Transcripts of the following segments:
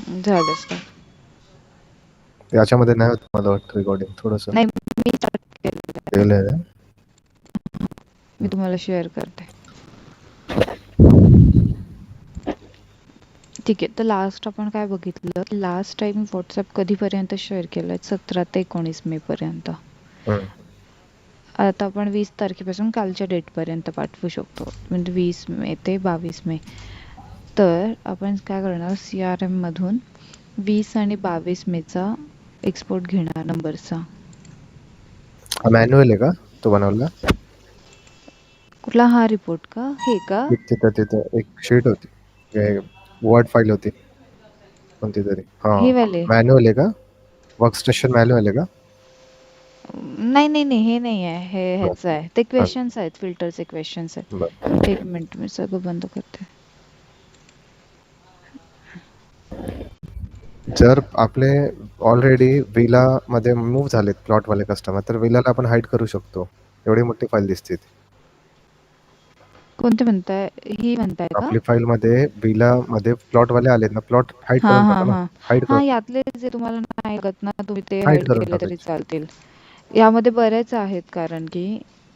झालं स्टार्ट. याच्यामध्ये नाही होत मला वाटतं रेकॉर्डिंग थोडंसं. नाही, मी स्टार्ट केलेलं आहे. केलंय ना? मी तुम्हाला शेअर करते. ठीक आहे. तर लास्ट आपण काय बघितलं, लास्ट टाइम व्हॉट्सअप कधीपर्यंत शेअर केलंय, 17 ते 19 मे पर्यंत. हम्म. आता आपण 20 तारखेपासून कालच्या डेटपर्यंत पाठवू शकतो, म्हणजे 20 मे ते 22 मे. तर आपण काय करणार, CRM मधून 20 आणि 22 मेचा एक्सपोर्ट घेणार नंबरचा. हा मॅन्युअल आहे का तो बनवला? कुठला हा रिपोर्ट का, हे का? तिथं तिथं एक शीट होती, वर्ड फाईल होती कोणती तरी. हा हे वाले? मॅन्युअल आहे का? वर्कस्टेशन मॅन्युअल आहे का? नाही नाही नाही, हे नाही आहे, हे ह्याचं आहे. ते बरं. क्वेश्चन्स आहेत, फिल्टरचे क्वेश्चन्स आहेत. बरं. एक मिनिट, मी सगळं बंद करते. जर आपले ऑलरेडी विला मध्ये मूव्ह झालेत प्लॉटवाले कस्टमर, तर विलाला आपण हाईड करू शकतो. एवढी मोठी फाईल दिसते ती. कोणते म्हणताय, ही म्हणताय का? आपली फाईल मध्ये विला मध्ये प्लॉटवाले आलेत ना, प्लॉट हाईड हां करून हां टाका ना. हां हाईड हां, करून यातले जे तुम्हाला नाही लागत ना, तुम्ही ते हाईड हाईड करून केले तरी टाकायचे. चालतील. यामध्ये बरेच आहेत, कारण की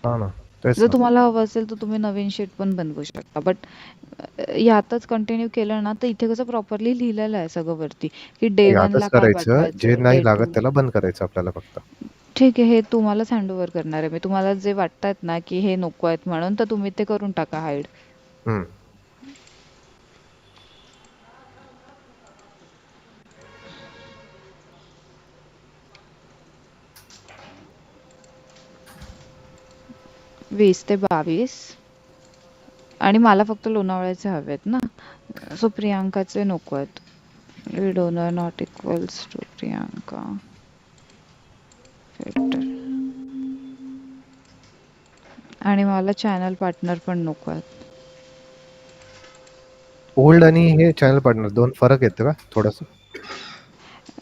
हा ना, तेच जर ना. तुम्हाला हवं असेल तर तुम्ही नवीन शीट पण बनवू शकता. बट यातच कंटिन्यू केलं ना, तर इथे कसं प्रॉपरली लिहिलेलं आहे सगळं वरती, की डे यातच 1ला काय करायचं, जे पाठवायचं, नाही डे लागत 2. त्याला बंद करायचं आपल्याला फक्त. ठीक आहे, हे तुम्हालाच हँडओव्हर करणार आहे मी. तुम्हाला जे वाटतात ना, की हे नको आहेत म्हणून, तर तुम्ही ते करून टाका हाईड. हम्म. 20 ते 22. आणि मला फक्त लोणावळ्याचे हवेत ना, सो प्रियांकाचे नको आहेत. Donor not equals to Priyanka filter. आणि मला चॅनल पार्टनर पण नको आहेत. ओल्ड आणि हे चॅनल पार्टनर दोन फरक येतो का थोडंसं?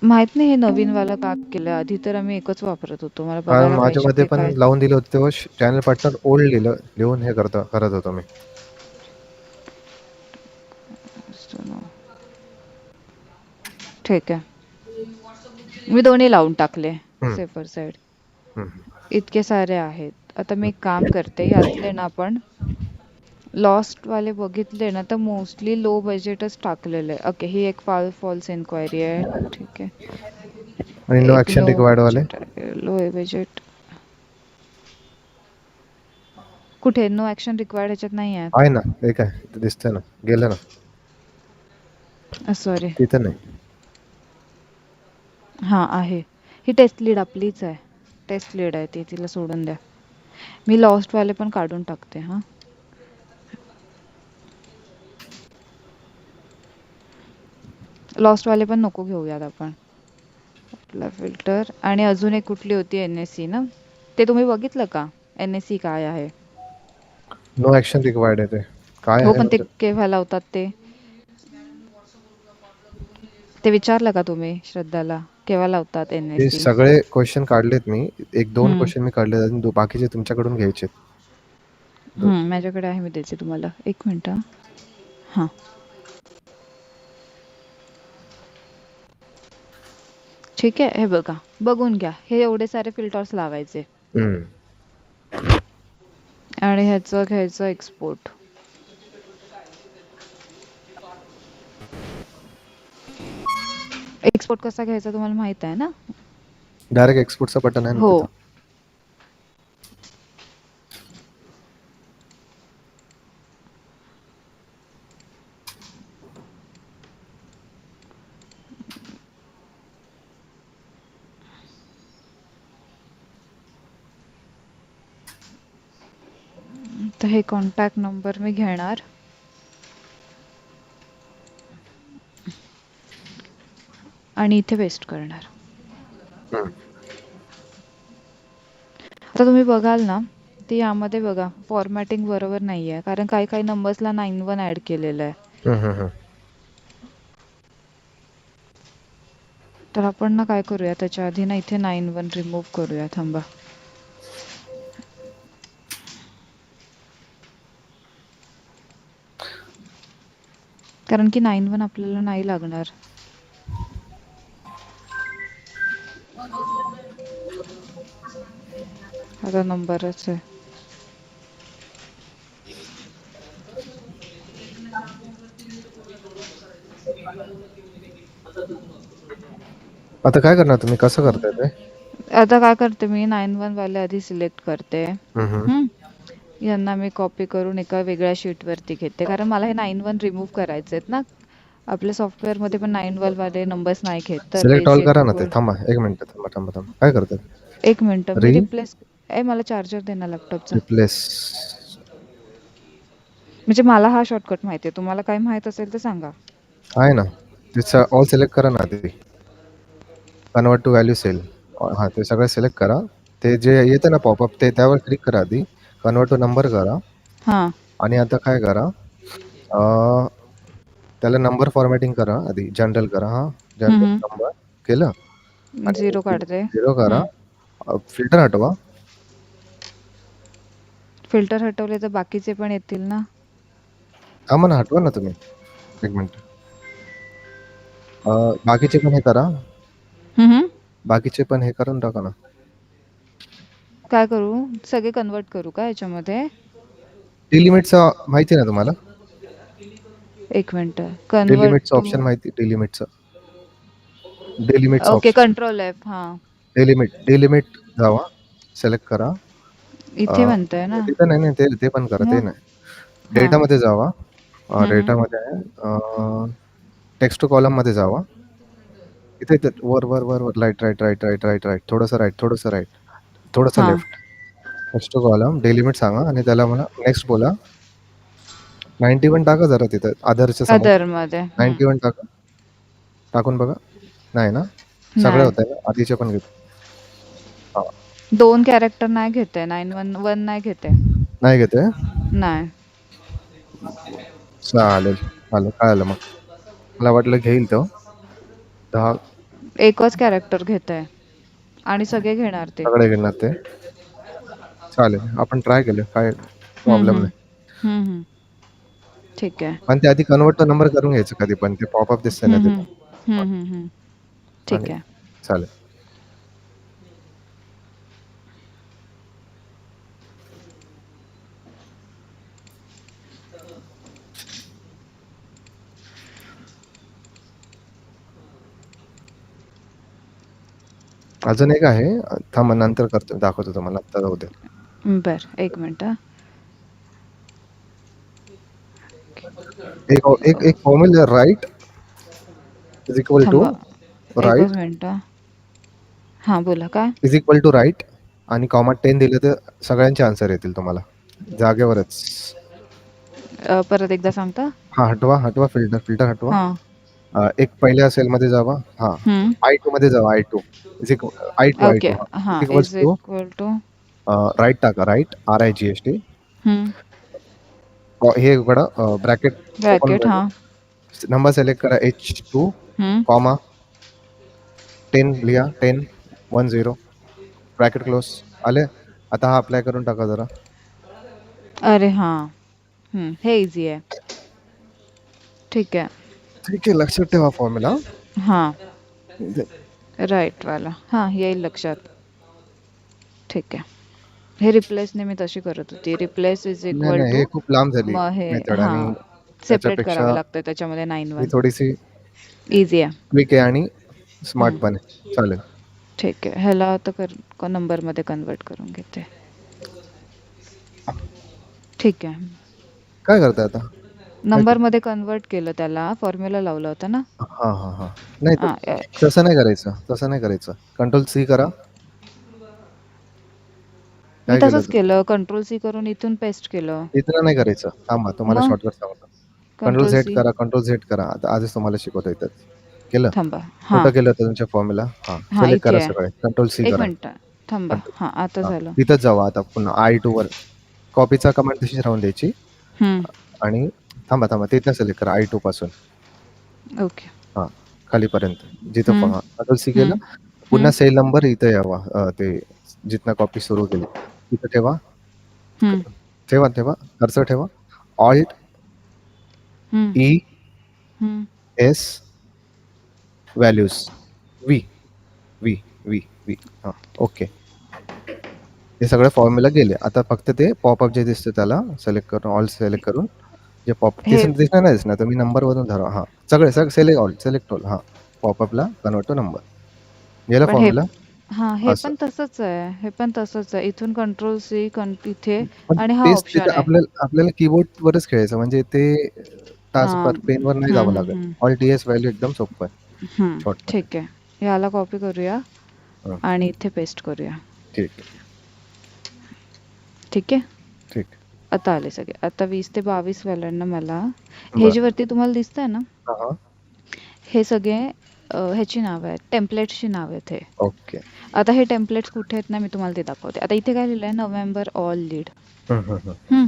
माहित नाही हे नवीन वाला का केलं, आधी तर आम्ही एकच वापरत होतो. मला कारण बघायला पाहिजे माझ्यामध्ये ते पण काय. लावून दिलं होतं तेव्हा चॅनल पार्टनर ओल्ड लिहून हे करत होतो मी. ठीक आहे, मी दोन्ही लावून टाकले हम्म. Safer side. हम्म. इतके सारे आहेत. आता मी एक काम करते, यातले ना आपण लॉस्ट वाले बघितले ना, तर मोस्टली लो बजेटच टाकलेलं आहे. ओके, ही एक फॉल्स इन्क्वायरी आहे. ठीक आहे, आणि नो एक ऍक्शन लो रिक्वायर्ड वाले बजेट आहे, लो बजेट. कुठे नो ऍक्शन रिक्वायर्ड ह्याच्यात नाही आहेत. आहे ना, एक आहे ते दिसतंय ना, गेलं ना सॉरी, तिथं नाही. हां आहे. ही टेस्ट लीड आपलीच आहे, टेस्ट लीड आहे ती, तिला सोडून द्या. मी लॉस्टवाले पण काढून टाकते. हां, लॉस्टवाले पण नको घेऊयात आपण. आपला फिल्टर. आणि अजून एक कुठली होती, NSC ना, ते तुम्ही बघितलं का? NSC काय आहे? नो ऍक्शन रिक्वायर्ड आहे ते. काय हो, आहे पण ते म्हणजे? केव्हा लावतात ते विचारलं का तुम्ही श्रद्धाला? केव्हा लावतात ते NSC? सगळे क्वेश्चन काढलेत मी. एक दोन हं, क्वेश्चन मी काढलेत, अजून बाकीचे तुमच्याकडून घ्यायचे. माझ्याकडे आहे, मी द्यायचे तुम्हाला. एक मिनिट. हां, ठीक आहे. हे बघा, बघून घ्या. हे एवढे सारे फिल्टर्स लावायचे हम्म. आणि ह्याचं घ्यायचं एक्सपोर्ट. एक्सपोर्ट कसा घ्यायचा तुम्हाला माहित आहे ना? डायरेक्ट एक्सपोर्टचं बटन आहे ना हो. तिथं. तर हे कॉन्टॅक्ट नंबर मी घेणार आणि इथे पेस्ट करणार. हम्म. आता तुम्ही बघाल ना, ते यामध्ये बघा फॉर्मॅटिंग बरोबर नाही आहे, कारण काही काही नंबर्सला 91 ॲड केलेलं आहे. हम्म. तर आपण ना काय करूया, त्याच्या आधी ना इथे 91 रिमूव्ह करूया. थांबा. कारण की 91 आपल्याला नाही लागणार. आता नंबरच आहे. आता काय करणार तुम्ही? कसं करताय ते? आता काय करते मी 9-1 वाले आधी सिलेक्ट करते. हं. हं. यांना मी कॉपी करून एका वेगळ्या शीटवरती घेते. कारण मला हे 9-1 रिमूव्ह करायचे आहेत ना. आपल्या सॉफ्टवेअरमध्ये पण 9-1 वाले नंबर्स नाही घेत. तर सिलेक्ट ऑल बेसिक करा ना ते. थांबा 1 मिनिट थांबा. काय करताय? 1 मिनिट मी रिप्लेस मला चार्जर दे ना लॅपटॉपचा. रिप्लेस. म्हणजे मला हा शॉर्टकट माहिती आहे. तुम्हाला काही माहित असेल तर सांगा. आहे ना. ते ऑल सिलेक्ट करा ना आधी. Convert to value cell. हां, ते सगळं सिलेक्ट करा. ते जे येतं ना पॉपअप ते त्यावर क्लिक करा आधी. कन्व्हर्ट टू नंबर करा हां. आणि आता काय करा, त्याला नंबर फॉर्मॅटिंग करा आधी. जनरल करा. हां, हं, जनरल हं. नंबर केलं आणि 0 काढते. 0 करा. हं. फिल्टर हटवा. फिल्टर हटवले तर बाकीचे पण येतील ना? थांबा ना, हटवा ना तुम्ही. 1 मिनिट. बाकीचे पण हे करा. हं, हं. बाकीचे पण हे करून टाका ना. काय करू? सगळे कन्व्हर्ट करू का याच्यामध्ये? डिलिमिटचं माहिती आहे ना तुम्हाला? 1 मिनिट. कन्व्हर्ट डिलिमिटचं टू ऑप्शन माहिती डिलिमिटचं. डिलिमिटचं ओके, ऑप्शन. Control F. हां. डिलिमिट जावा. सिलेक्ट करा. इथे म्हणतंय ना? तिथं नाही, ते पण करा. ते मग? नाही. हां. डेटामध्ये जावा. हं, हं. डेटामध्ये टेक्स्ट टू कॉलममध्ये जावा. इथे इथे वर राईट. थोडंसं राईट. थोडंसं हां. Left. Text to column, delimit सांगा आणि त्याला म्हणा नेक्स्ट बोला. 91 टाका जरा तिथं अदरच्या समोर. अदरमध्ये. हं. 91 टाका. टाकून बघा. नाही ना? सगळे नाही. होतंय ना? आधीचे पण घेतो. हां. 2 कॅरेक्टर नाही घेत आहे. 911 नाही घेत आहे. नाही घेते? नाही. चालेल. कळालं मग. मला वाटलं घेईल तो. 10 एकच कॅरेक्टर घेत आहे आणि सगळे घेणार ते. सगळे घेणार ते. चालेल. आपण ट्राय केलं. काय हं, प्रॉब्लेम हं. नाही. हं, हं. ठीक आहे. पण ते आधी कन्व्हर्ट टू नंबर करून घ्यायचं कधी पण. ते पॉपअप दिसतंय ना हं, हं. तिथं. हं, हं, हं. आणि ठीक आहे. चालेल. अजून एक आहे. थांबा नंतर करतो. दाखवतो तुम्हाला. आता जाऊ द्या. बरं. 1 मिनिट हां. एक formula right is equal to थांबा. एकच राइट मिनिट. हां, बोला काय? इज इक्वल टू राइट आणि कॉमा 10 दिलं तर सगळ्यांचे आन्सर येतील तुम्हाला. जागेवरच. परत एकदा सांगता? हां, हटवा फिल्टर हटवा. हां. एक पहिल्या सेलमध्ये जावा. हां, हं. I2 मध्ये जावा. I2 is equal okay. I2 हां, हां. Is equals is to equal to right टाका. Right RIGHT. हं. हे उघडा ब्रॅकेट ओपन ब्रॅकेट. ब्रॅकेट. हां. नंबर सिलेक्ट करा. H2 हं. कॉमा 10 लिहा. 10 10 ब्रॅकेट क्लोज. आले? आता हा अप्लाय करून टाका जरा. अरे हां. हे ईझी आहे. ठीक आहे. ठीक आहे. लक्षात ठेवा फॉर्म्युला. हां. नाही, राईटवाला. हां, येईल लक्षात. ठीक आहे. हे रिप्लेसने मी तशी करत होती. रिप्लेस इज इक्वल नाही. टू हे खूप लांब झाली मग हे मेथड आणि हां. सेपरेट त्याच्यापेक्षा करावं लागतं त्याच्यामध्ये ही 9-1. थोडीशी ईझी आहे. क्विक आहे आणि स्मार्ट हं. पण आहे. चालेल. ठीक आहे. ह्याला आता नंबरमध्ये कन्वर्ट करून घेते. ठीक आहे. काय करताय आता? काय नंबरमध्ये कन्वर्ट केलं त्याला. फॉर्म्युला लावला होता ना? हां. नाही हां. तसं नाही करायचं. कंट्रोल C करा. मी काय केलं तसंच तर? केलं. कंट्रोल सी करून इथून पेस्ट केलं. इथनं नाही करायचं. थांबा तुम्हाला मग शॉर्टकट सांगतो. Control C. कंट्रोल झेड करा. आता आजच तुम्हाला शिकवता येतात. केलं? थांबा. कुठं हां. केलं होतं तुमच्या फॉर्म्युला? हां, हां, सिलेक्ट इथे करा आहे. सगळे. कंट्रोल C 1 करा. मिनिट. थांबा. कंट्रोल हां, आता हां, झालं. तिथंच जावा आता पुन्हा I2 वर. कॉपीचा कमांड तशीच राहून द्यायची हं. आणि थांबा. तिथनं सिलेक्ट करा I2 पासून. ओके. हां, खालीपर्यंत. जिथं हं. कंट्रोल C केलं. हं. पुन्हा हं. सेल नंबर इथं यावा. ते जिथनं कॉपी सुरू केली. तिथं ठेवा. हं. ठेवा. कर्सर ठेवा. ऑल्ट हं. ई हं. S values V. हां, ओके. हे सगळे फॉर्म्युला गेले. आता फक्त ते पॉपअप जे दिसतं त्याला सिलेक्ट करून, ऑल सिलेक्ट करून जे हे दिसणार नाही दिसणार. तुम्ही नंबरवरून धरा. हां, सगळे सिलेक्ट ऑल, सिलेक्ट ऑल. हां, पॉपअपला कन्व्हर्ट टू नंबर. गेला पण हे फॉर्म्युला हां, हे असं. पण तसंच आहे. हे पण तसंच आहे. इथून कंट्रोल सी इथे पण आणि हा तेच ऑप्शन तिथं आहे. आपल्याला कीबोर्डवरच खेळायचं म्हणजे ते हां. टास्कबार पेनवर नाही हं, जावं हं, लागत. हं. ऑल्ट टीएस व्हॅल्यू एकदम सोपं आहे शॉर्टकट आहे. ठीक आहे. ह्याला कॉपी करूया हां, आणि इथे पेस्ट करूया. ठीक आहे. ठीक आहे. ठीक. आता आले सगळे. आता 20 ते 22 वाल्यांना मला हे बरं. जे वरती तुम्हाला दिसतंय ना, हां, हां. हे सगळे ह्याची नावं आहेत, टेम्पलेट्सची नावं आहेत हे. ओके. आता हे टेम्पलेट्स कुठे आहेत ना, मी तुम्हाला ते दाखवते. आता इथे काय लिहिलंय, नोव्हेंबर ऑल लीड. हं, हं, हं.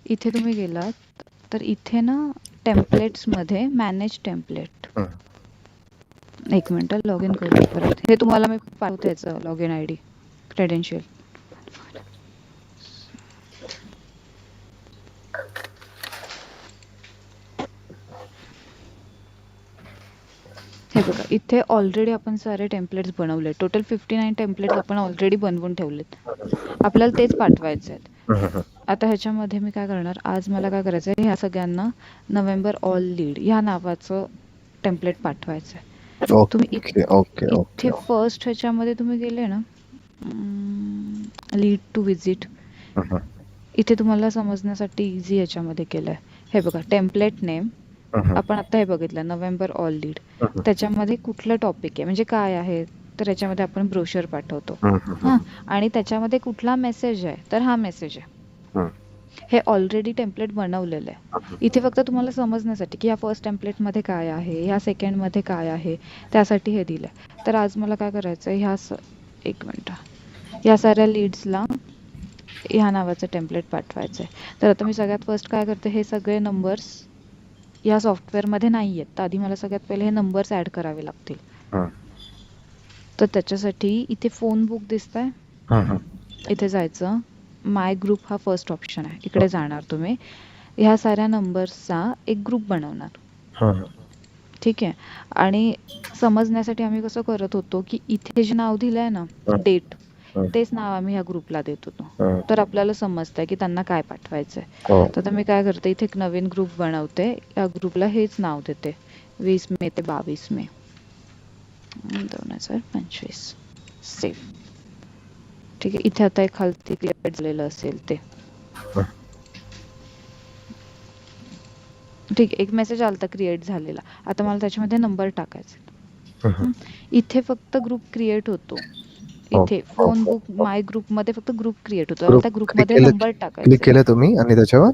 इथे तुम्ही गेलात तर इथे ना टेम्पलेट्समध्ये मॅनेज टेम्पलेट. हं. एक मिनिट लॉग इन करूया परत. हे तुम्हाला मी पाठवते याचं लॉग इन ID, क्रेडेन्शियल. हे बघा, इथे ऑलरेडी आपण सारे टेम्पलेट्स बनवले. टोटल 59 टेम्पलेट्स आपण ऑलरेडी बनवून ठेवलेत. आपल्याला तेच पाठवायचे आहेत. हं, हं, हं. आता ह्याच्यामध्ये मी काय करणार, आज मला काय करायचं आहे, ह्या सगळ्यांना नोव्हेंबर ऑल लीड ह्या नावाचं टेम्पलेट पाठवायचं आहे. तुम्ही ओके, ओके, इथे ओके. फर्स्ट ह्याच्यामध्ये तुम्ही गेले ना, लीड टू विजिट, हं, हं. इथे तुम्हाला समजण्यासाठी इझी ह्याच्यामध्ये केलं आहे. हे बघा, टेम्पलेट नेम हं, हं. आपण आता हे बघितलं, नोव्हेंबर ऑल लीड. हं, हं. त्याच्यामध्ये कुठलं टॉपिक आहे म्हणजे काय आहे, तर याच्यामध्ये आपण ब्रोशर पाठवतो. हं, हं, हं. हां, आणि त्याच्यामध्ये कुठला मेसेज आहे, तर हा मेसेज आहे. हं. हे ऑलरेडी टेम्पलेट बनवलेलं आहे. इथे फक्त तुम्हाला समजण्यासाठी की ह्या फर्स्ट टेम्पलेटमध्ये काय आहे, ह्या सेकंडमध्ये काय आहे, त्यासाठी हे दिलं आहे. तर आज मला काय करायचं आहे, एक मिनटं, ह्या साऱ्या लीड्सला ह्या नावाचं टेम्पलेट पाठवायचं आहे. तर आता मी सगळ्यात फर्स्ट काय करते, हे सगळे नंबर्स या सॉफ्टवेअरमध्ये नाही आहेत, तर आधी मला सगळ्यात पहिले हे नंबर्स ॲड करावे लागतील. हं. तर त्याच्यासाठी इथे फोन बुक दिसतंय, हं, हं. इथे जायचं, माय ग्रुप हा फर्स्ट ऑप्शन आहे, इकडे जाणार तुम्ही. ह्या साऱ्या नंबर्सचा एक ग्रुप बनवणार. हं, हं. ठीक आहे. आणि समजण्यासाठी आम्ही कसं करत होतो की इथे जे नाव दिलं आहे ना, हं. डेट, हं. तेच नाव आम्ही ह्या ग्रुपला देत होतो. हं. तर आपल्याला समजतंय की त्यांना काय पाठवायचं आहे. हो. तर आता मी काय करते, इथे एक नवीन ग्रुप बनवते, या ग्रुपला हेच नाव देते, 20 मे ते 22 मे 2025. सेव्ह. ठीक आहे. इथे आता एक खालती क्लिअर झालेलं असेल ते. हं. ठीक आहे, एक मेसेज आलता क्रिएट झालेला. आता मला त्याच्यामध्ये नंबर टाकायचे. हं, हं. इथे फक्त ग्रुप क्रिएट होतो. इथे ओके, फोन ओके. बुक माय ग्रुपमध्ये फक्त ग्रुप क्रिएट होतो. ग्रुप त्या क्लिक ग्रुपमध्ये केलं नंबर क्लिक टाकायचे. केलं तुम्ही आणि त्याच्यावर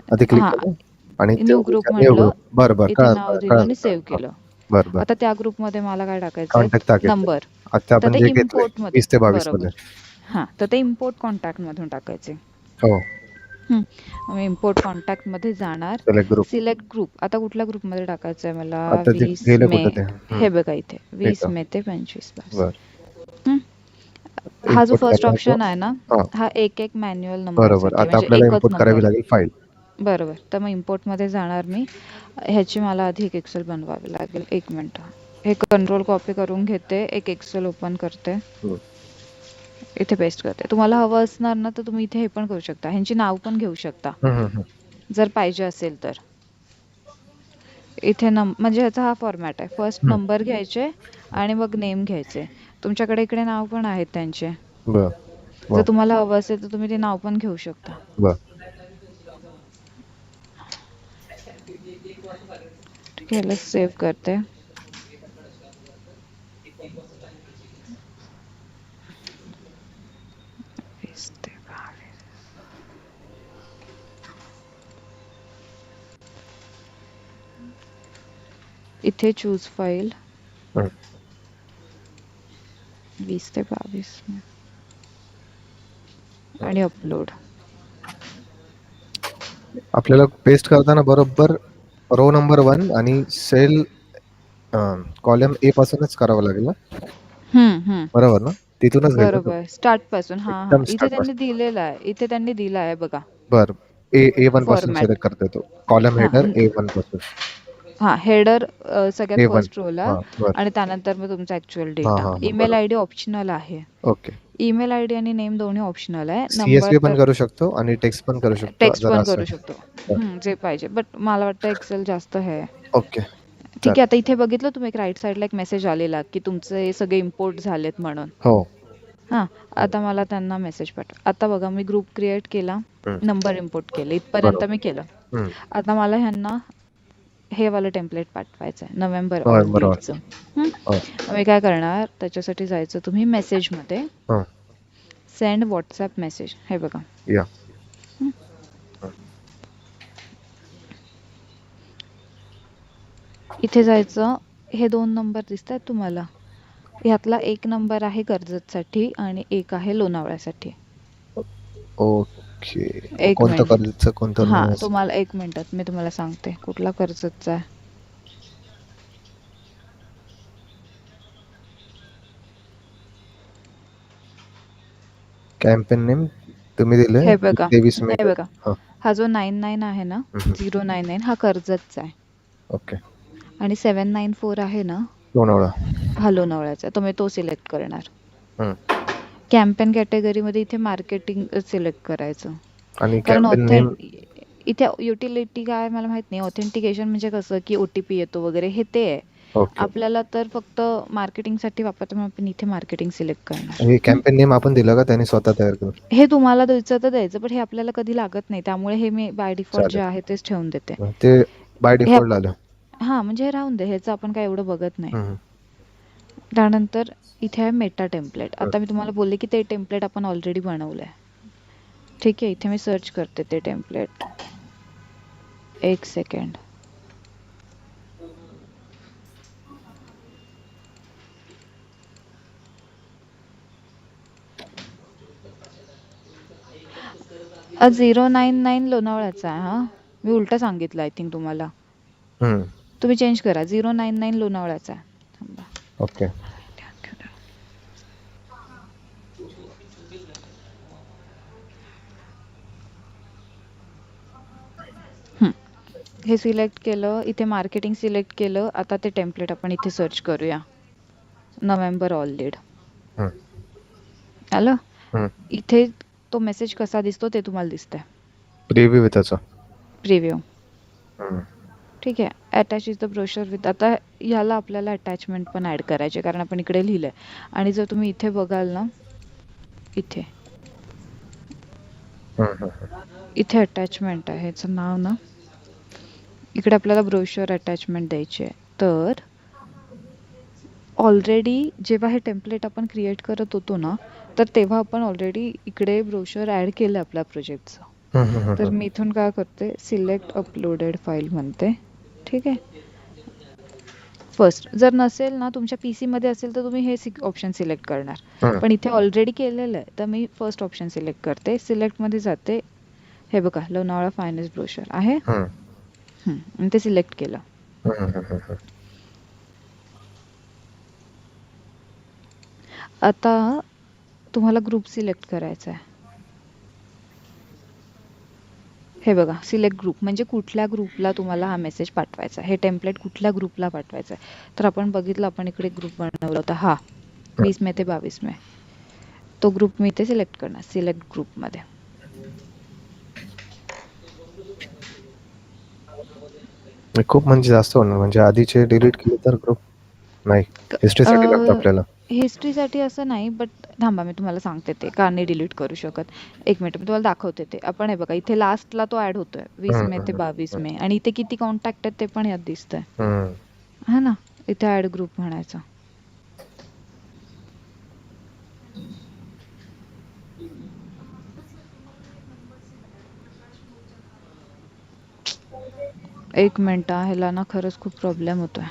आधी क्लिक हां, केलं आणि न्यू ग्रुप न्यू म्हटलं, ग्रुप. बरं, बरं. इथे कळालं, नाव कळालं, दिलं कळालं, आणि कळालं. सेव्ह हां. केलं. बरं, बरं. आता त्या ग्रुपमध्ये मला काय टाकायचं आहे, कॉन्टॅक्ट टाकायचे. नंबर. आता तर आपण ते जे घेतलंय इम्पोर्टमध्ये, 20 ते 22 बरोबर. मध्ये. हां, तर ते इम्पोर्ट कॉन्टॅक्टमधून टाकायचे. हो. मी इम्पोर्ट कॉन्टॅक्टमध्ये जाणार, सिलेक्ट ग्रुप. Select group. आता कुठल्या ग्रुपमध्ये टाकायचं आहे मला, आता ते 20 गेलं मे. कुठं ते? हं. हे बघा इथे 20 इथं. मे ते 25 22. बरं. हा जो इम्पोर्ट फर्स्ट करायचं. ऑप्शन आहे ना, हां. हा एक एक मॅन्युअल बरोबर. नंबरसाठी, आता म्हणजे आपल्याला एकच इम्पोर्ट करावी नंबर. लागेल फाईल. बरोबर. तर मग इम्पोर्टमध्ये जाणार मी. ह्याची मला आधी एक एक्सेल बनवावी लागेल. एक मिनटं, हे कंट्रोल कॉपी करून घेते, एक एक्सेल ओपन करते, हं. इथे पेस्ट करते. तुम्हाला हवं असणार ना, तर तुम्ही इथे हे पण करू शकता, ह्यांची नाव पण घेऊ शकता हं, हं, हं. जर पाहिजे असेल तर. इथे म्हणजे ह्याचा हा फॉर्मॅट आहे, फर्स्ट हं. नंबर घ्यायचे आणि मग नेम घ्यायचे. तुमच्याकडे इकडे नाव पण आहेत त्यांचे, बरं. जर वाह! तुम्हाला हवं असेल तर तुम्ही ते नाव पण घेऊ शकता. बरं. ठीक आहे, सेव्ह करते. इथे चूज फाईल, हं. 20 ते 22 आणि अपलोड. आपल्याला पेस्ट करताना बरोबर रो नंबर 1 आणि सेल कॉलम ए पासूनच करावं लागेल ना? बरोबर ना? तिथूनच घ्यायचं तो. बरोबर, स्टार्ट पासून. हां हां, एकदम इथे स्टार्ट त्यांनी पासून. दिलेलं आहे, इथे त्यांनी दिलं आहे बघा बरं. A1 पासून फॉर्मॅट. सिलेक्ट करतोय तो. कॉलम हां हेडर A1 पासून. हां, हेडर सगळ्यात A1. फर्स्ट रोला, हां, बरं. आणि त्यानंतर मग तुमचा ॲक्च्युअल हां, डेटा. हां, हां. ईमेल बरोबर. ID ऑप्शनल आहे. ओके. ईमेल आयडी आणि नेम दोन्ही ऑप्शनल आहे. नंबर CSV पण तर करू शकतो आणि टेक्स्ट पण करू शकतो टेक्स्ट जर पण असं. करू शकतो. जे पाहिजे. बट मला वाटतं एक्सेल जास्त हे आहे. ओके. ठीक आहे. चालेल. आता इथे बघितलं तुम्ही, एक राईट साईडला एक मेसेज आलेला की तुमचे सगळे इम्पोर्ट झालेत म्हणून. हो. हां, आता मला त्यांना मेसेज पाठवा. आता बघा, मी ग्रुप क्रिएट केला, हं. नंबर इम्पोर्ट केले, इथपर्यंत बरोबर. मी केलं. हं. आता मला ह्यांना हे वालं टेम्पलेट पाठवायचं आहे, नोव्हेंबर ऑल नोव्हेंबर ऑल. लीडचं. हो. मी काय करणार, त्याच्यासाठी जायचं तुम्ही मेसेजमध्ये, हं. सेंड व्हॉट्सॲप मेसेज, हे बघा. या. हं. हं. इथे जायचं, हे 2 नंबर दिसत आहेत तुम्हाला. ह्यातला एक नंबर आहे कर्जतसाठी आणि एक आहे लोणावळ्यासाठी. ओके. एक कोणतं मिनिट. कर्जतचं, कोणतं हां, लोणावळ्याचं? तुम्हाला 1 मिनिटात मी तुम्हाला सांगते कुठला कर्जतचा आहे. कॅम्पेन नेम तुम्ही दिलंय हे बघा, 23 मे. हे बघा. हां. हा जो 99 आहे ना, हं, हं. 099 हा कर्जतचा आहे. ओके. आणि 794 आहे ना, लोणावळा. हा लोणावळ्याचा. तुम्ही तो सिलेक्ट करणार. हं. कॅम्पेन कॅटेगरीमध्ये इथे मार्केटिंग सिलेक्ट करायचं. आणि कारण कॅम्पेन नेम. इथे युटिलिटी काय मला माहित नाही. ऑथेंटिकेशन म्हणजे कसं की OTP येतो वगैरे, हे ते आहे. ओके. आपल्याला तर फक्त मार्केटिंगसाठी वापरतो, म्हणून आपण इथे मार्केटिंग सिलेक्ट करणार. हे कॅम्पेन नेम आपण दिलं का त्याने स्वतः तयार करून? हे तुम्हाला द्यायचं तर द्यायचं, पण हे आपल्याला कधी लागत नाही. त्यामुळे हे मी बाय डिफॉल्ट जे चालेल. आहे तेच ठेवून देते. ते बाय हे डिफॉल्ट आलं. हां, म्हणजे हे राहून दे. ह्याचं आपण काय एवढं बघत नाही. हं. त्यानंतर इथे आहे मेटा टेम्पलेट. हं. आता मी तुम्हाला बोलले की ते टेम्पलेट आपण ऑलरेडी बनवलं आहे. ठीक आहे, इथे मी सर्च करते ते टेम्पलेट. 1 सेकंड. आज 099 लोणावळ्याचा आहे. हां, मी उलटं सांगितलं आय थिंक तुम्हाला. हं. तुम्ही चेंज करा, 099 लोणावळ्याचा आहे. थांबा. ओके. हे सिलेक्ट केलं, इथे मार्केटिंग सिलेक्ट केलं. आता ते टेम्पलेट आपण इथे सर्च करूया, नोव्हेंबर ऑल लीड. हं. आलं. हं. इथे तो मेसेज कसा दिसतो ते तुम्हाला दिसतंय, प्रिव्ह्यू आहे त्याचा. प्रिव्ह्यू. हं. ठीक आहे. Attach is the brochure with. आता ह्याला आपल्याला अटॅचमेंट पण ॲड करायचे, कारण आपण इकडे लिहिलंय. आणि जर तुम्ही इथे बघाल ना, इथे हं, हं, हं. इथे अटॅचमेंट आहे, ह्याचं नाव ना, इकडे आपल्याला ब्रोशर अटॅचमेंट द्यायची आहे. तर ऑलरेडी जेव्हा हे टेम्पलेट आपण क्रिएट करत होतो ना, तर तेव्हा आपण ऑलरेडी इकडे ब्रोशर ॲड केलं आपल्या प्रोजेक्टचं. हं, हं, हं, तर हं. मी इथून काय करते, सिलेक्ट अपलोडेड फाईल म्हणते. ठीक आहे. फर्स्ट जर नसेल ना तुमच्या PC मध्ये असेल तर तुम्ही हे ऑप्शन सिलेक्ट करणार. हं. पण इथे ऑलरेडी केलेलं आहे तर मी फर्स्ट ऑप्शन सिलेक्ट करते. सिलेक्टमध्ये जाते, हे बघा, लोणावळा फायनान्स ब्रोशर आहे. हं. आणि ते सिलेक्ट केलं. हं, हं, हं, हं. आता तुम्हाला ग्रुप सिलेक्ट करायचा आहे. हे बघा, सिलेक्ट ग्रुप म्हणजे कुठल्या ग्रुपला तुम्हाला हा मेसेज पाठवायचा, हे टेम्पलेट कुठल्या ग्रुपला पाठवायचं आहे. तर आपण बघितलं, आपण इकडे ग्रुप बनवला होता हा, 20 मे ते 22 मे. तो ग्रुप मी इथे सिलेक्ट करणार, सिलेक्ट ग्रुपमध्ये. खूप म्हणजे जास्त होणार, म्हणजे आधीचे डिलीट केले तर ग्रुप नाही. हिस्ट्रीसाठी लागतं आपल्याला. हिस्ट्रीसाठी असं नाही, बट थांबा मी तुम्हाला सांगते ते का नाही डिलीट करू शकत. 1 मिनिट, मी तुम्हाला दाखवते ते. आपण हे बघा, इथे लास्टला तो ॲड होतोय, 20 हं, मे हं, ते हं, 22 हं. मे. आणि इथे किती कॉन्टॅक्ट आहेत ते पण यात दिसतंय, हं. है ना. इथे ॲड ग्रुप म्हणायचं. एक मिनिट, ह्याला ना खरंच खूप प्रॉब्लेम होतोय.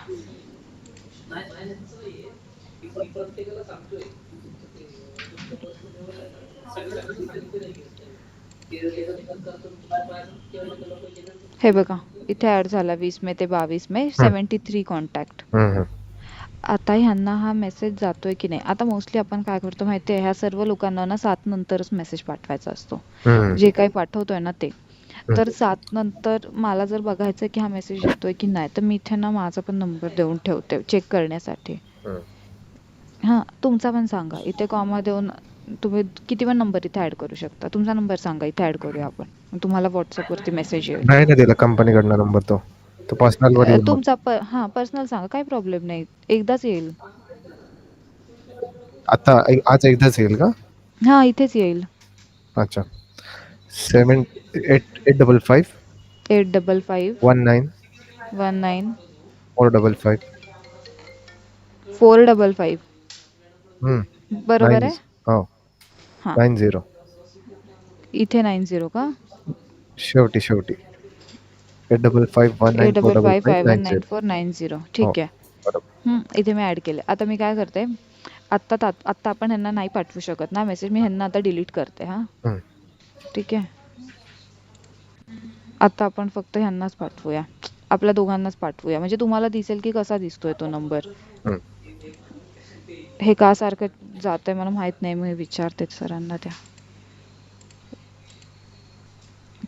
हे बघा, इथे ॲड झाला 20 मे ते 22 मे, 73 कॉन्टॅक्ट. हं, हं. आता ह्यांना हा मेसेज जातोय की नाही. आता मोस्टली आपण काय करतो माहिती आहे, ह्या सर्व लोकांना ना 7 नंतरच मेसेज पाठवायचा असतो, हं. जे काही पाठवतोय ना ते. हं. तर 7 नंतर मला जर बघायचं की हा मेसेज येतोय की नाही, तर मी इथे ना माझा पण नंबर देऊन ठेवते चेक करण्यासाठी. हं. हां, तुमचा पण सांगा. इथे कॉमा देऊन तुम्ही किती पण नंबर इथे ऍड करू शकता. तुमचा नंबर सांगा, इथे ऍड करूया आपण. मग तुम्हाला व्हॉट्सअपवरती मेसेज येईल. नाही ना दिला कंपनीकडनं नंबर तो. तो पर्सनलवर येईल मग. तुमचा हां, पर्सनल सांगा, काही प्रॉब्लेम नाही. एकदाच येईल. आता आज एकदाच येईल का? हां, इथेच येईल. अच्छा. 7855 855 19 19 455. 455 हं. बरोबर 9 आहे? हो. हां, 90 इथे 90 का? शेवटी 8551945590. 855519490 हो. ठीक आहे. बरोबर. इथे मी ॲड केले. आता मी काय करते, आत्ता आपण ह्यांना नाही पाठवू शकत ना मेसेज. मी ह्यांना आता डिलीट करते हां. हं. ठीक आहे. आता आपण फक्त ह्यांनाच पाठवूया. आपल्या दोघांनाच पाठवूया. म्हणजे तुम्हाला दिसेल की कसा दिसतोय तो नंबर. हं. हे का सारखं जातंय मला माहित नाही. मी विचारते सरांना त्या.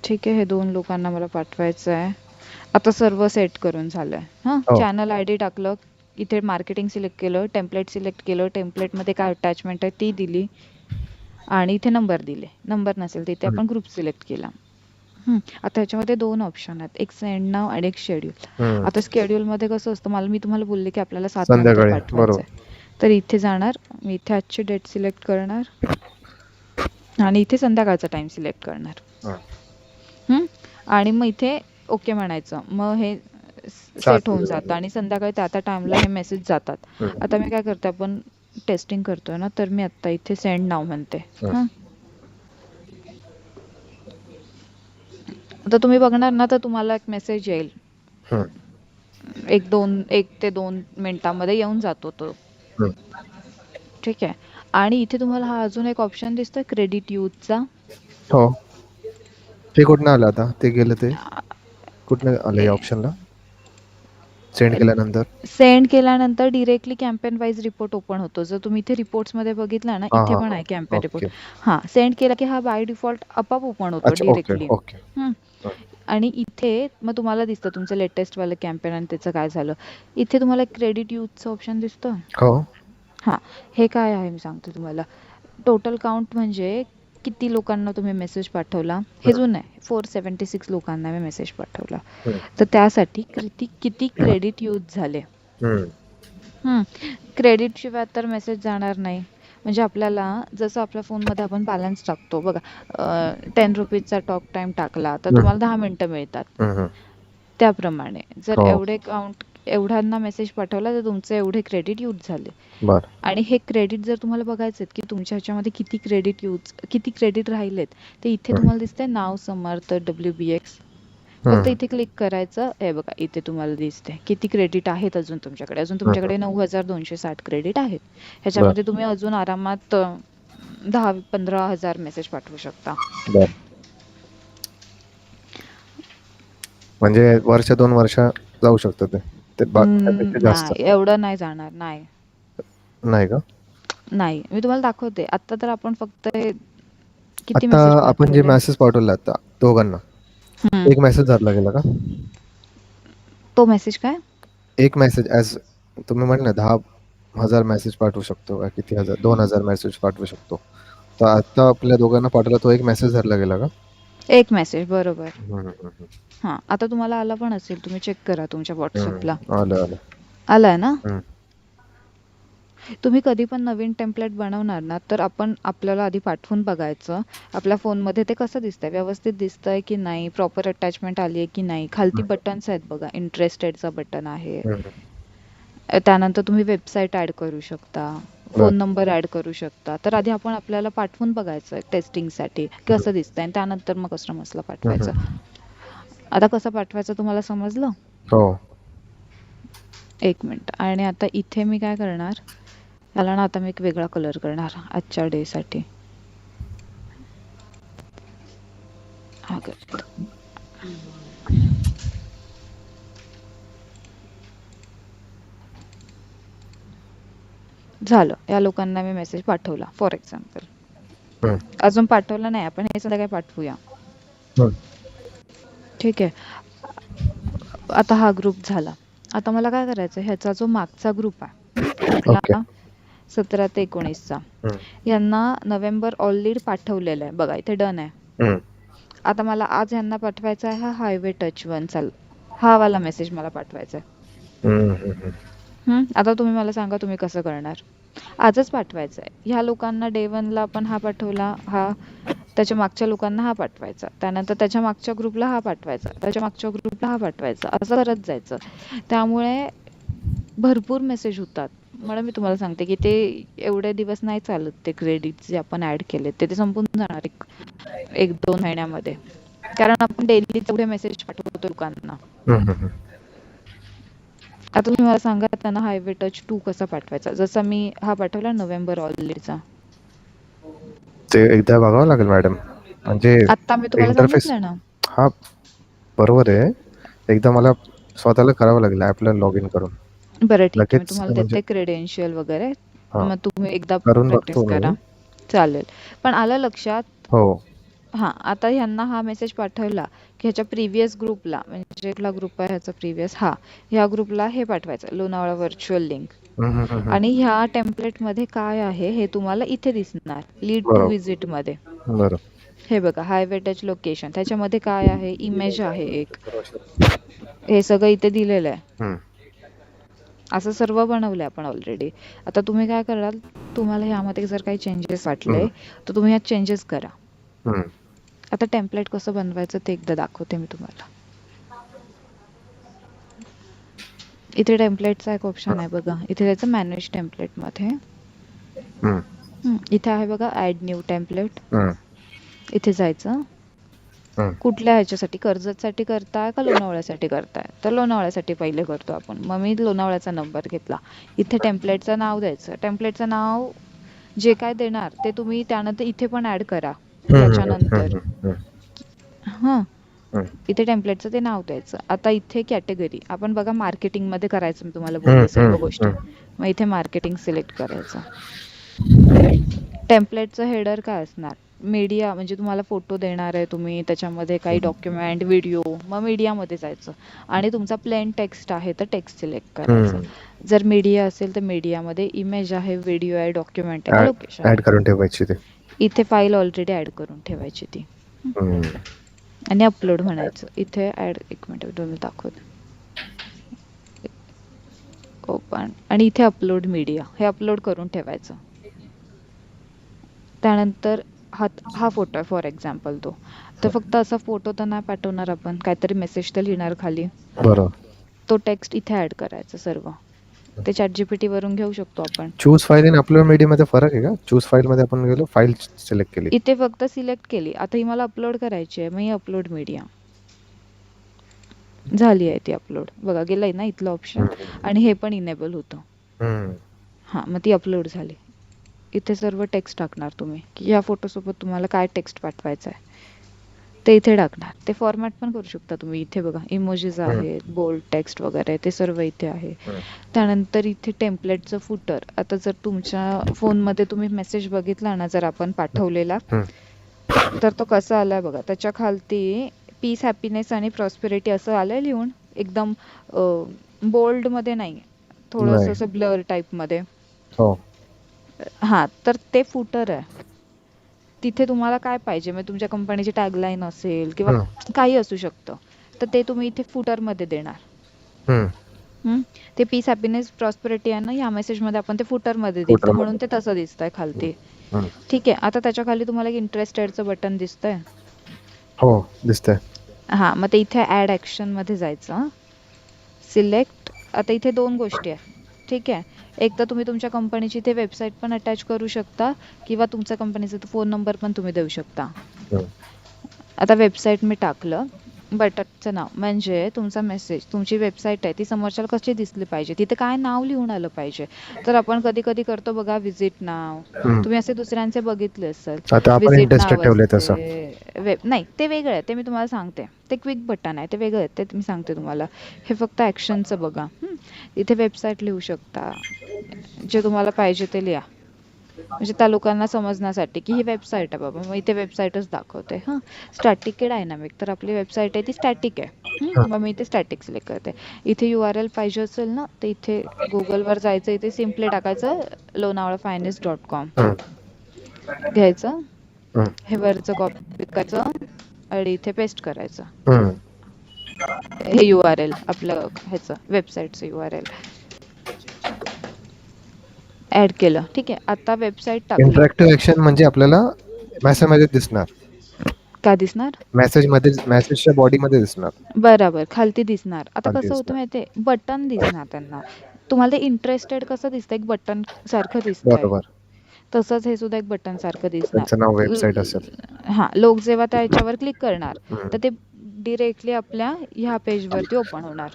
ठीक आहे, हे 2 लोकांना मला पाठवायचं आहे. आता सर्व सेट करून झालंय. हां, हो. चॅनल आयडी टाकलं. इथे मार्केटिंग सिलेक्ट केलं, टेम्पलेट सिलेक्ट केलं, टेम्पलेटमध्ये काय अटॅचमेंट आहे ती दिली आणि इथे नंबर दिले. नंबर नसेल तिथे हं. आपण ग्रुप सिलेक्ट केला. आता ह्याच्यामध्ये 2 ऑप्शन आहेत, एक सेंड नाव आणि एक शेड्यूल. हं. आता शेड्यूलमध्ये कसं असतं, मी तुम्हाला बोलले की आपल्याला 7 नंतर संध्याकाळी. पाठवायचं बरोबर. आहे. तर इथे जाणार, मी इथे आजची डेट सिलेक्ट करणार आणि इथे संध्याकाळचा टाइम सिलेक्ट करणार. हं. आणि मग इथे ओके म्हणायचं. मग हे सेट होऊन जातं आणि संध्याकाळी त्या टाइमला हे मेसेज जातात. हं. आता मी काय करते, आपण टेस्टिंग करतोय ना, तर मी आता इथे सेंड नाव म्हणते. हं. हां, आता तुम्ही बघणार ना, तर तुम्हाला एक मेसेज येईल. हं. 1 ते 2 मिनिटामध्ये येऊन जातो तो. हं. ठीक आहे. आणि इथे तुम्हाला हा अजून एक ऑप्शन दिसतोय क्रेडिट यूजचा. हो. ते कुठनं आलं आता? ते गेलं ते? कुठनं आलं या ऑप्शनला? सेंड केल्यानंतर? सेंड केल्यानंतर directly campaign wise report open होतो. जर तुम्ही इथे रिपोर्ट्समध्ये बघितला ना, हां, इथे हां, पण हां. आहे कॅम्पेन रिपोर्ट. ओके. हां, सेंड केला की हा बाय डिफॉल्ट आपोआप ओपन होतो अच्छा. Okay, directly. ओके. हं. हं. आणि इथे मग तुम्हाला दिसतं तुमचं लेटेस्टवालं कॅम्पेन आणि त्याचं काय झालं. इथे तुम्हाला क्रेडिट यूजचं ऑप्शन दिसतं. हो. हां, हे काय आहे मी सांगते तुम्हाला. टोटल काउंट म्हणजे किती लोकांना तुम्ही मेसेज पाठवला, हे हं. जुनं आहे. 476 लोकांना मी मेसेज पाठवला. हं. तर त्यासाठी किती क्रेडिट यूज झाले. हं. क्रेडिट शिवाय तर मेसेज जाणार नाही. म्हणजे आपल्याला जसं आपल्या फोनमध्ये आपण बॅलन्स टाकतो बघा, 10 रुपीजचा टॉक टाइम टाकला तर हं. तुम्हाला 10 मिनिटं मिळतात. हं, हं. त्याप्रमाणे जर हो. एवढ्यांना मेसेज पाठवला तर तुमचे एवढे क्रेडिट यूज झाले. बरं. आणि हे क्रेडिट जर तुम्हाला बघायचे की तुमच्या ह्याच्यामध्ये किती क्रेडिट राहिलेत, ते इथे हं. तुम्हाला दिसतंय नाव समर्थ WBX. फक्त हं. इथे क्लिक करायचं. हे बघा इथे तुम्हाला दिसते किती क्रेडिट आहेत अजून तुमच्याकडे. अजून हं, हं. तुमच्याकडे 9260 क्रेडिट आहेत. बरं. ह्याच्यामध्ये तुम्ही अजून आरामात 10-15 हजार मेसेज पाठवू शकता. बरं. म्हणजे वर्ष 2 वर्ष जाऊ शकतं ते. ते त्यापेक्षा जास्त. नाही, एवढं नाही जाणार. नाही, नाही का? नाही. मी तुम्हाला दाखवते. आता तर आपण फक्त किती आता मेसेज आपण जे पाठवले. मेसेज पाठवले आता दोघांना, हं. एक मेसेज धरला गेला का? तो मेसेज काय? एक मेसेज तुम्ही म्हटले 10,000 मेसेज पाठवू शकतो का किती हजार 2,000 मेसेज पाठवू शकतो. तर आता आपल्या दोघांना पाठवला तो एक मेसेज धरला गेला का? एक मेसेज बरोबर. हं, हं, हं, हं. हां, आता तुम्हाला आला पण असेल. तुम्ही चेक करा तुमच्या WhatsAppला. आलं. आलाय ना? हं. तुम्ही कधी पण नवीन टेम्पलेट बनवणार ना, तर आपल्याला आधी पाठवून बघायचं. आपल्या फोनमध्ये ते कसं दिसतंय, व्यवस्थित दिसतंय की नाही, प्रॉपर अटॅचमेंट आली आहे की नाही. खालती हं. बटन्स आहेत बघा, इंटरेस्टेडचं बटन आहे. हं, हं. त्यानंतर तुम्ही वेबसाईट ॲड करू शकता, बरं. फोन नंबर ॲड करू शकता. तर आधी आपल्याला पाठवून बघायचं टेस्टिंगसाठी हं. कसं दिसतंय आणि त्यानंतर मग कस्टमर्सला हं, पाठवायचं. हं. आता कसं पाठवायचं तुम्हाला समजलं? हो. 1 मिनिट. आणि आता इथे मी काय करणार, याला ना आता मी एक वेगळा कलर करणार आजच्या डेसाठी. हा करते. झालं. या लोकांना मी मेसेज पाठवला फॉर एक्झाम्पल. हं. अजून पाठवला नाही, आपण हे संध्याकाळी पाठवूया. हं. ठीक आहे. आता हा ग्रुप झाला. आता मला काय करायचं, ह्याचा जो मागचा ग्रुप आहे ओके. आपला, 17 ते 19चा. हं, यांना नोव्हेंबर ऑलरेडी पाठवलेलं आहे बघा, इथे डन आहे. हं, आता मला आज यांना पाठवायचा आहे हा हायवे टच वनचा, हा वाला मेसेज मला पाठवायचा आहे. हं, हं, हं. आता तुम्ही मला सांगा तुम्ही कसं करणार. आजच पाठवायचं आहे ह्या लोकांना. डे 1ला आपण हा पाठवला, हा त्याच्या मागच्या लोकांना हा पाठवायचा, त्यानंतर त्याच्या मागच्या ग्रुपला हा पाठवायचा, त्याच्या मागच्या ग्रुपला हा पाठवायचा, असं करत जायचं. त्यामुळे भरपूर मेसेज होतात. म्हणून मी तुम्हाला सांगते की ते एवढे दिवस नाही चालत. ते क्रेडिट जे आपण ऍड केले ते संपून जाणार एक 2 महिन्यामध्ये, कारण आपण डेली तेवढे मेसेज पाठवतो लोकांना. हं, हं, हं. आता तुम्ही मला सांगा त्यांना हायवे टच 2 कसा पाठवायचा, जसा मी हा पाठवला नोव्हेंबर ऑलरेडीचा. ते एकदा बघावं लागेल मॅडम. म्हणजे आता मी तुम्हाला इंटरफेस, सांगितलं ना. हा बरोबर आहे. एकदा मला स्वतःला करावं लागेल ॲपला लॉग इन करून. बरं ठीक आहे, मी लगेच तुम्हाला म्हणजे देते क्रेडेन्शियल वगैरे, हां, मग तुम्ही एकदा करून प्रॅक्टिस बघतो करा. मी. चालेल. पण आलं लक्षात. हो. हां, आता ह्यांना हा मेसेज पाठवला की ह्याच्या प्रिव्हियस ग्रुपला, म्हणजे कुठला ग्रुप आहे ह्याचा प्रिव्हियस, ह्या ग्रुपला हे पाठवायचं, लोणावळा व्हर्च्युअल लिंक. हं, हं, हं, हं. आणि ह्या टेम्पलेटमध्ये काय आहे हे तुम्हाला इथे दिसणार, लीड टू बरोबर, विजिटमध्ये. बरं. हे बघा, हायवे टच लोकेशन, त्याच्यामध्ये काय आहे, इमेज आहे एक, हे सगळं इथे दिलेलं आहे. हं, असं सर्व बनवलं आपण ऑलरेडी. आता तुम्ही काय कराल, तुम्हाला ह्यामध्ये जर काही चेंजेस वाटले हं, तर तुम्ही ह्यात चेंजेस करा. हं. आता टेम्पलेट कसं बनवायचं ते एकदा दाखवते मी तुम्हाला. इथे टेम्पलेटचा एक ऑप्शन आहे बघा, इथे जायचं मॅनेज टेम्पलेटमध्ये. हं, इथे आहे बघा ॲड न्यू टेम्पलेट, हं, इथे जायचं. हं, कुठल्या ह्याच्यासाठी, कर्जतसाठी करताय का लोणावळ्यासाठी करताय, तर लोणावळ्यासाठी पहिले करतो आपण. मग मी लोणावळ्याचा नंबर घेतला. इथे टेम्पलेटचं नाव द्यायचं. टेम्पलेटचं नाव जे काय देणार ते तुम्ही त्यानंतर इथे पण ऍड करा हं, हं, हं, याच्यानंतर. हं, हां, हं, इथे टेम्पलेटचं ते नाव द्यायचं. आता इथे कॅटेगरी आपण बघा मार्केटिंगमध्ये करायचं, मी तुम्हाला हं, बोलले सर्व हं, गोष्टी. हं. मग इथे मार्केटिंग सिलेक्ट करायचं. टेम्पलेटचं हेडर काय असणार, मीडिया, म्हणजे तुम्हाला फोटो देणार आहे तुम्ही, त्याच्यामध्ये काही डॉक्युमेंट, व्हिडिओ, मग मीडियामध्ये जायचं. आणि तुमचा प्लेन टेक्स्ट आहे तर टेक्स्ट सिलेक्ट करायचं. जर मीडिया असेल तर मीडियामध्ये इमेज आहे, व्हिडिओ आहे, डॉक्युमेंट आहे का लोकेशन ॲड आहे. करून ठेवायची ते. इथे फाईल ऑलरेडी ऍड करून ठेवायची ती. हं, आणि अपलोड म्हणायचं. इथे ऍड, एक मिनिट तुम्ही दाखवते, ओपन, आणि इथे अपलोड मीडिया, हे अपलोड करून ठेवायचं. त्यानंतर हा फोटो आहे फॉर एक्झाम्पल तो, तर फक्त असा फोटो तर नाही पाठवणार आपण, काहीतरी मेसेज तर लिहिणार खाली. बरं. तो टेक्स्ट इथे ऍड करायचा सर्व. ते ChatGPT वरून घेऊ शकतो आपण. चूज फाईल आणि अपलोड मीडियामध्ये फरक आहे का? चूज फाईलमध्ये आपण गेलो, फाईल सिलेक्ट केली. इथे फक्त सिलेक्ट केली. आता ही मला अपलोड करायची आहे, मग ही अपलोड मीडिया झाली आहे ती अपलोड. बघा गेलंय ना इथलं ऑप्शन, आणि हे पण इनेबल होतं. हं, हां, मग ती अपलोड झाली. इथे सर्व टेक्स्ट टाकणार तुम्ही, की या फोटोसोबत तुम्हाला काय टेक्स्ट पाठवायचं आहे ते इथे टाकणार. ते फॉर्मॅट पण करू शकता तुम्ही. इथे बघा इमोजीज आहेत, बोल्ड टेक्स्ट वगैरे, ते सर्व इथे आहे. त्यानंतर इथे टेम्पलेटचं फुटर. आता जर तुमच्या फोनमध्ये तुम्ही मेसेज बघितला ना, जर आपण पाठवलेला, हं. तर तो कसा आलाय बघा. त्याच्या खालती पीस, हॅपीनेस आणि प्रॉस्पेरिटी असं आलंय लिहून, एकदम बोल्डमध्ये नाही, थोडंसं नाही. असं ब्लर टाईपमध्ये. हो. हां, तर ते फुटर आहे. तिथे तुम्हाला काय पाहिजे, म्हणजे तुमच्या कंपनीची टॅगलाईन असेल किंवा हं, काही असू शकतं, तर ते तुम्ही इथे फुटरमध्ये देणार. हं. ते पीस, हॅपीनेस, प्रॉस्पेरिटी आहे ना, ह्या मेसेजमध्ये आपण ते फुटरमध्ये दिलं, म्हणून फुटरमध्ये. ते तसं दिसतंय खालती. हं. ठीक आहे. आता त्याच्या खाली तुम्हाला एक इंटरेस्टेडचं बटन दिसतंय. हो, दिसतंय. हां, मग ते इथे ॲड ॲक्शनमध्ये जायचं, सिलेक्ट. आता इथे 2 गोष्टी आहेत, ठीक आहे. एक तर तुम्ही तुमच्या कंपनीची इथे वेबसाईट पण अटॅच करू शकता, किंवा तुमच्या कंपनीचा फोन नंबर पण तुम्ही देऊ शकता. हं. आता वेबसाईट मी टाकलं, बटनचं नाव, म्हणजे तुमचा मेसेज, तुमची वेबसाईट आहे ती समोरच्याला कशी दिसली पाहिजे, तिथे काय नाव लिहून आलं पाहिजे. तर आपण कधी कधी करतो बघा विजिट नाव, हं. तुम्ही असे दुसऱ्यांचे बघितले असेल, आता आपण विजिट इंटरेस्टेड नाव ठेवलंय तसं. असते. नाही, ते वेगळं आहे, ते मी तुम्हाला सांगते. ते क्विक बटन आहे, ते वेगळं आहे, ते मी सांगते तुम्हाला. हे फक्त ॲक्शनचं बघा. इथे वेबसाईट लिहू शकता, जे तुम्हाला पाहिजे ते लिहा. म्हणजे त्या लोकांना समजण्यासाठी की ही वेबसाईट आहे बाबा, मग इथे वेबसाईटच दाखवते. हां, स्टॅटिक आहे डायनामिक, तर आपली वेबसाईट आहे ती स्टॅटिक आहे. हं, मग मी इथे स्टॅटिक सिलेक्ट करते. इथे URL पाहिजे असेल ना, तर इथे गुगलवर जायचं, इथे सिम्पली टाकायचं lonavala.finance.com हं, घ्यायचं, हं, हे वरचं कॉपी करायचं आणि इथे पेस्ट करायचं. हं. हे URL आपलं ह्याचं वेबसाईटचं URL ऍड केलं. ठीक आहे, आता वेबसाईट टाकली. इंटरॅक्टिव्ह ॲक्शन म्हणजे आपल्याला मेसेजमध्ये दिसणार. का दिसणार? मेसेजच्या बॉडीमध्ये दिसणार. बरोबर, खालती दिसणार. आता खालती कसं होतं दिसणार. माहितीये, बटन दिसणार त्यांना. तुम्हाला ते इंटरेस्टेड कसं दिसतं, एक बटन सारखं दिसतंय, बरोबर. तसंच हे सुद्धा एक बटन सारखं दिसणार. त्यांचं नाव वेबसाईट असेल. हा, लोक जेव्हा त्याच्यावर क्लिक करणार हं, तर ते डिरेक्टली आपल्या ह्या पेजवरती ओपन होणार.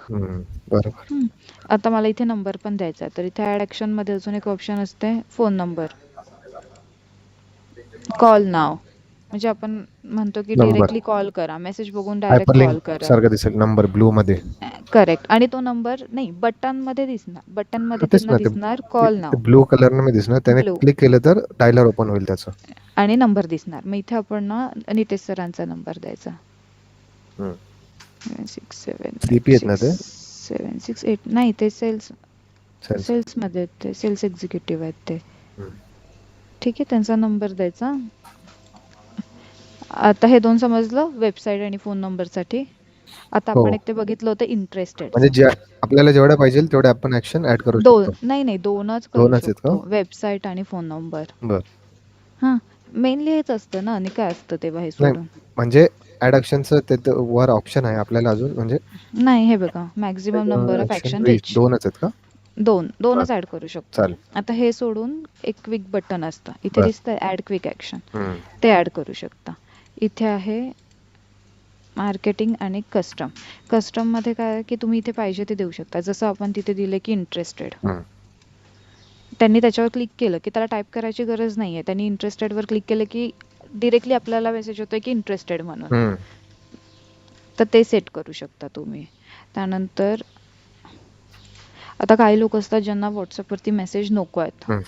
हं. बरोबर. हम्म. आता मला इथे नंबर पण द्यायचा आहे, तर इथे ऍड ऍक्शन मध्ये अजून एक ऑप्शन असते, फोन नंबर, कॉल नाव. म्हणजे आपण म्हणतो की नंबर. डिरेक्टली कॉल करा, मेसेज बघून डायरेक्ट कॉल हायपरलिंक करा. सारखं दिसेल नंबर ब्लूमध्ये. करेक्ट. आणि तो नंबर नाही, बटन मध्ये दिसणार, बटन मध्ये तेच त्यांना ना, ते दिसणार ते कॉल ते नाव, ब्लू कलरनं मी दिसणार. त्याने ब्लू, क्लिक केलं तर डायलर ओपन होईल त्याचं. आणि नंबर दिसणार. मग इथे आपण ना नितेश सरांचा नंबर द्यायचा, हं. 6786 CP आहेत ना ते? 768. नाही, ते सेल्स, सेल्स. सेल्समध्ये आहेत, ते सेल्स एक्झिक्युटिव्ह आहेत ते. हं. ठीक आहे, त्यांचा नंबर द्यायचा. आता हे दोन समजलं वेबसाईट आणि फोन नंबरसाठी. आता हो. आपण एक ते बघितलं होतं म्हणजे इंटरेस्टेडचं. ज्या आपल्याला जेवढ्या पाहिजे तेवढ्या आपण ॲक्शन ॲड करू दोन शकतो. नाही नाही, दोनच करू 2च आहेत का? शकतो, वेबसाईट आणि फोन नंबर. बरं. हां, मेनली हेच असतं ना, आणि काय असतं तेव्हा हे नाही सोडून? म्हणजे ॲड ॲक्शनचं ते वर ऑप्शन आहे आपल्याला अजून म्हणजे नाही, हे बघा, maximum number of action action reach reach. 2च आहेत का? बरं. दोनच ऍड करू शकतो. चालेल. आता हे सोडून एक क्विक बटन असतं, इथे बरं. दिसतंय ऍड क्विक ॲक्शन, हं. ते ऍड करू शकता. इथे आहे मार्केटिंग आणि कस्टम. कस्टममध्ये काय आहे की तुम्ही इथे पाहिजे ते देऊ शकता, जसं आपण तिथे दिले की इंटरेस्टेड. हं. त्यांनी त्याच्यावर क्लिक केलं की त्याला टाईप करायची गरज नाहीये, त्यांनी इंटरेस्टेडवर क्लिक केलं की डिरेक्टली आपल्याला मेसेज होतोय की इंटरेस्टेड म्हणून. हं. तर ते सेट करू शकता तुम्ही. त्यानंतर आता काही लोक असतात ज्यांना व्हॉट्सअपवरती मेसेज नको आहेत, हं.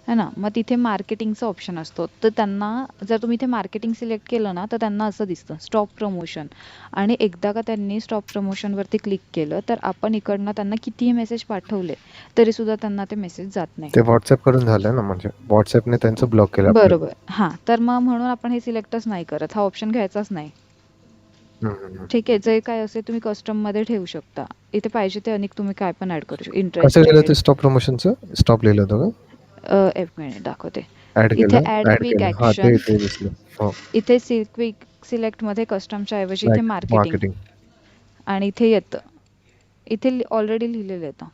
है ना, मग तिथे मार्केटिंगचा ऑप्शन असतो, तर त्यांना जर तुम्ही इथे मार्केटिंग सिलेक्ट केलं ना, तर त्यांना असं दिसतं स्टॉप प्रमोशन. आणि एकदा का त्यांनी स्टॉप प्रमोशनवरती क्लिक केलं तर आपण इकडनं त्यांना कितीही मेसेज पाठवले तरी सुद्धा त्यांना ते मेसेज जात नाही. ते WhatsApp कडून झालं ना, म्हणजे WhatsAppने त्यांचं ब्लॉक केलं आपल्याला. बरोबर, हां, तर मग म्हणून आपण हे सिलेक्टच नाही करत, हा ऑप्शन घ्यायचाच नाही. हं, हं, हं. ठीक आहे, जे काय असेल तुम्ही कस्टममध्ये ठेवू शकता. इथे पाहिजे ते अनेक तुम्ही काय पण ऍड करू शकता, कसं लिहिलं इंटरेस्टेड. होतं स्टॉप प्रमोशनचं? स्टॉप लिहिलं होतं का? एक मिनिट दाखवते. ॲड इथे केलं, ऍड ॲड क्विक केलं. हां, ॲक्शन, ते दिसलं. हो. इथे क्विक सिलेक्टमध्ये कस्टमच्या ऐवजी इथे मार्केटिंग, मार्केटिंग. आणि इथे येतं, इथे ऑलरेडी लिहिलेलं येतं.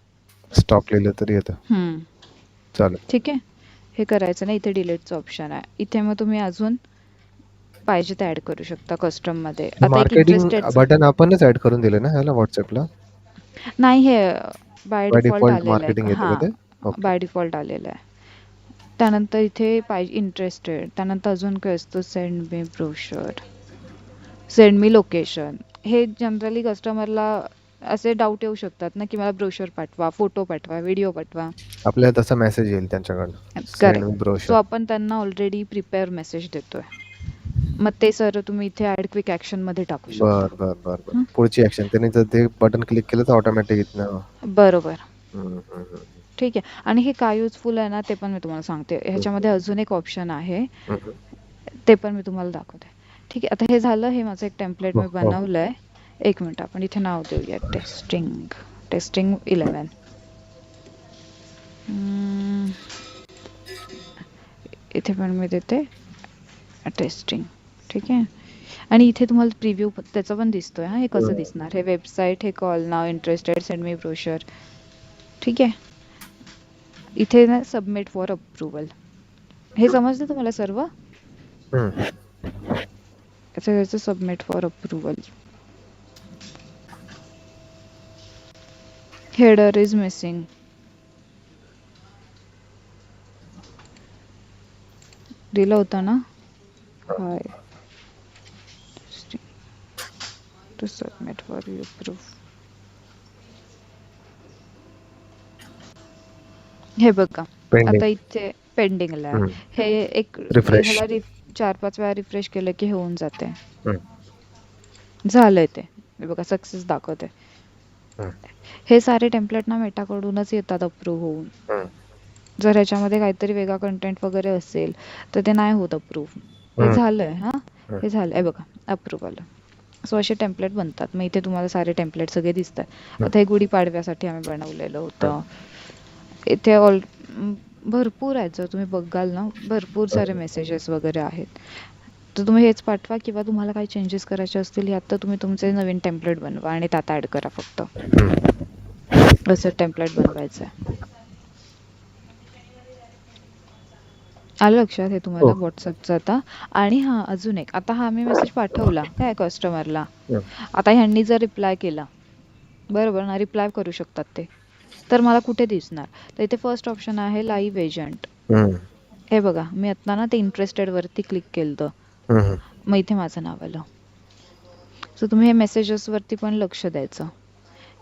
स्टॉप लिहिलं तरी येतं. हम्म, चालेल. ठीक आहे. हे करायचं नाही, इथे डिलीटचं ऑप्शन आहे. इथे मग तुम्ही अजून पाहिजे ते ऍड करू शकता कस्टममध्ये. हे आता एक मार्केटिंग इंटरेस्टेडचं, बटन आपणच ॲड करून दिलं ना ह्याला WhatsAppला? नाही, हे बाय बाय डिफॉल्ट डिफॉल्ट आलेलं मार्केटिंग आहे. येतं का हां, ते? ओके. बाय डिफॉल्ट आलेलं आहे. त्यानंतर इथे पाहिजे इंटरेस्टेड, त्यानंतर अजून काय असतं, send me brochure, send me location. हे जनरली कस्टमरला असे डाऊट येऊ शकतात ना की मला ब्रोशर पाठवा, फोटो पाठवा, व्हिडिओ पाठवा. आपल्याला तसा मेसेज येईल त्यांच्याकडनं. Send me correct, so brochure. आपण त्यांना ऑलरेडी प्रिपेअर मेसेज देतोय. मग ते सर तुम्ही इथे ऍड क्विक ॲक्शन मध्ये टाकू शकता. बरं, बरं, बरं, बरं. हं? पुढची ॲक्शन त्यांनी जर ते बटन क्लिक केलं तर ऑटोमॅटिक इथनं बरोबर, हं, हं, हं, ठीक आहे. आणि हे काय युजफुल आहे ना ते पण मी तुम्हाला सांगते. हं, ह्याच्यामध्ये अजून एक ऑप्शन आहे, हं, हं. ते पण मी तुम्हाला दाखवते. ठीक आहे, आता हे झालं, हे माझं एक टेम्पलेट हो, मी हो. बनवलंय. एक मिनिट, आपण इथे नाव देऊया टेस्टिंग, टेस्टिंग 11. इथे पण मी देते टेस्टिंग. ठीक आहे, आणि इथे तुम्हाला प्रिव्ह्यू त्याचा पण दिसतोय. हा, हे कसं हं. दिसणार, हे वेबसाईट, हे कॉल नाव, इंटरेस्टेड, सेंड मी ब्रोशर. ठीक आहे, इथे ना सबमिट फॉर अप्रुव्हल. हे समजलं तुम्हाला सर्व? हं. याचं घ्यायचं submit for approval. Header is missing. दिलं होतं ना, हाय to submit for you approve. हे बघा, पेंडिंग. आता इथे पेंडिंगला आहे. हं. हे एक रिफ्रेश. ह्याला 4-5 वेळा रिफ्रेश केलं की हे होऊन जाते. हं, झालंय ते. हे बघा सक्सेस दाखवते. हं, हे सारे टेम्पलेट ना मेटाकडूनच येतात अप्रूव्ह होऊन. हं, जर ह्याच्यामध्ये काहीतरी वेगळा कंटेंट वगैरे असेल तर ते नाही होत अप्रूव्ह. हे हं, झालंय हां. हं, हे झालंय बघा अप्रूव्ह आलं. सो असे टेम्पलेट बनतात. मग इथे तुम्हाला सारे टेम्पलेट सगळे दिसतात. हं, आता हे गुढीपाडव्यासाठी आम्ही बनवलेलं हं, होतं. इथे भरपूर आहेत. जर तुम्ही बघाल ना भरपूर हं, सारे मेसेजेस वगैरे आहेत. तर तुम्ही हेच पाठवा किंवा तुम्हाला काही चेंजेस करायचे असतील यात तर तुम्ही तुमचे नवीन टेम्पलेट बनवा आणि त्यात ॲड करा फक्त. हं. असं टेम्पलेट बनवायचं आहे. आलं लक्षात हे तुम्हाला हो. व्हॉट्सअपचं आता. आणि हां अजून एक, आता हा मी मेसेज पाठवला काय कस्टमरला. हं, आता ह्यांनी जर रिप्लाय केला बरोबर ना, रिप्लाय करू शकतात ते, तर मला कुठे दिसणार? तर इथे फर्स्ट ऑप्शन आहे लाईव्ह एजंट. हं, हे बघा मी आता ना ते इंटरेस्टेड वरती क्लिक केलं, हं, हं. मग इथे माझं नाव आलं. सो तुम्ही हे मेसेजेसवरती पण लक्ष द्यायचं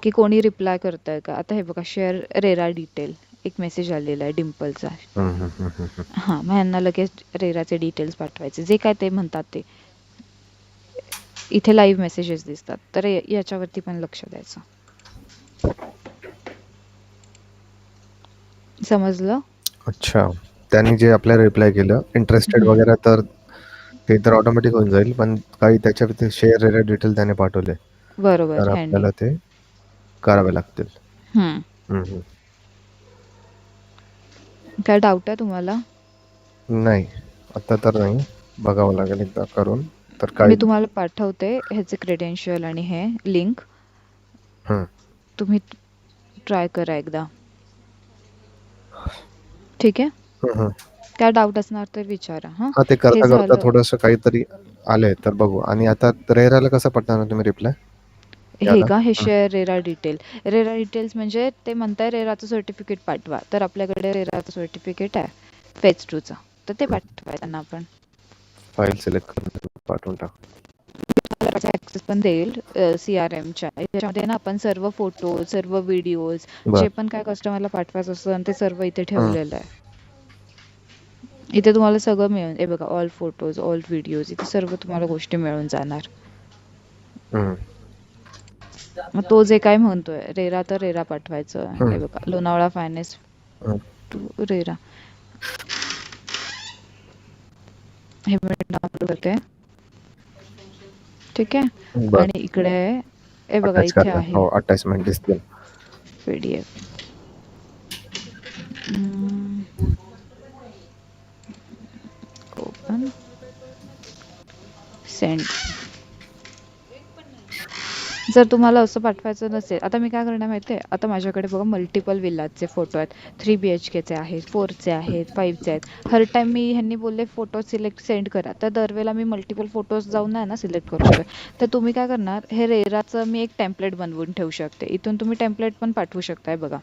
की कोणी रिप्लाय करतंय का. आता हे बघा शेअर रेरा डिटेल एक मेसेज आलेला आहे डिम्पलचा. हं, हं, हं, हं, हं. हां मग ह्यांना लगेच रेराचे डिटेल्स पाठवायचे जे काय ते म्हणतात ते. इथे लाईव्ह मेसेजेस दिसतात तर याच्यावरती पण लक्ष द्यायचं. समजलं? अच्छा. त्यांनी जे आपल्याला रिप्लाय केलं, इंटरेस्टेड हम्म, वगैरे तर ते तर ऑटोमॅटिक होऊन जाईल. पण काही त्याच्या शेअर रिलेटेड डिटेल त्याने पाठवले, बरोबर तर ह्यांनी. आपल्याला ते करावे लागतील. हम्म. हं, हं. काय डाऊट आहे तुम्हाला? नाही, आता तर नाही. बघावं लागेल एकदा करून. तर मी काही तुम्हाला पाठवते ह्याचे क्रेडेन्शियल आणि हे लिंक. हं. तुम्ही ट्राय करा एकदा. ठीक आहे. हं, हं. काय डाऊट असणार तर विचारा. हां हां, ते हे करता-करता झालं. थोडंसं काहीतरी आलंय तर बघू. आणि आता रेराला कसं पाठवणार तुम्ही रिप्लाय? हे याला? का हे हं. Share RERA detail. RERA details म्हणजे ते म्हणताय रेराचं सर्टिफिकेट पाठवा, तर आपल्याकडे रेराचं सर्टिफिकेट आहे फेज 2चं, तर ते पाठवायचं त्यांना आपण. फाईल सिलेक्ट करून पाठवून टाक. ॲक्सेस पण देईल CRMच्या याच्यामध्ये ना. आपण सर्व फोटो सर्व व्हिडिओज बरं. जे पण काय कस्टमरला पाठवायचं असतं ते सर्व इथे हं, ठेवलेलं आहे. इथे तुम्हाला सगळं मिळून हे बघा ऑल फोटोज ऑल व्हिडिओज इथे सर्व तुम्हाला गोष्टी मिळून जाणार. हं, मग तो जे काय म्हणतोय रेरा तर रेरा पाठवायचं. हे हं, बघा लोणावळा फायनान्स हं. टू रेरा. हे मी डाउनलोड करते. ठीक आहे. बरं. आणि इकडे हे बघा अटॅच इथे करणार. आहे हो, अटॅचमेंट दिसतील. PDF. Open send. जर तुम्हाला असं पाठवायचं नसेल, आता मी काय करणार माहिती आहे, आता माझ्याकडे बघा मल्टिपल विलाजचे फोटो आहेत. 3 BHKचे आहेत 4चे आहेत 5चे आहेत. हर टाइम मी ह्यांनी बोलले फोटो सिलेक्ट सेंड करा, तर दरवेळेला मी मल्टिपल फोटोज जाऊन नाही ना सिलेक्ट करू शकत. तर तुम्ही काय करणार, हे रेराचं मी एक टेम्पलेट बनवून ठेवू शकते. इथून तुम्ही टेम्पलेट पण पाठवू शकताय बघा.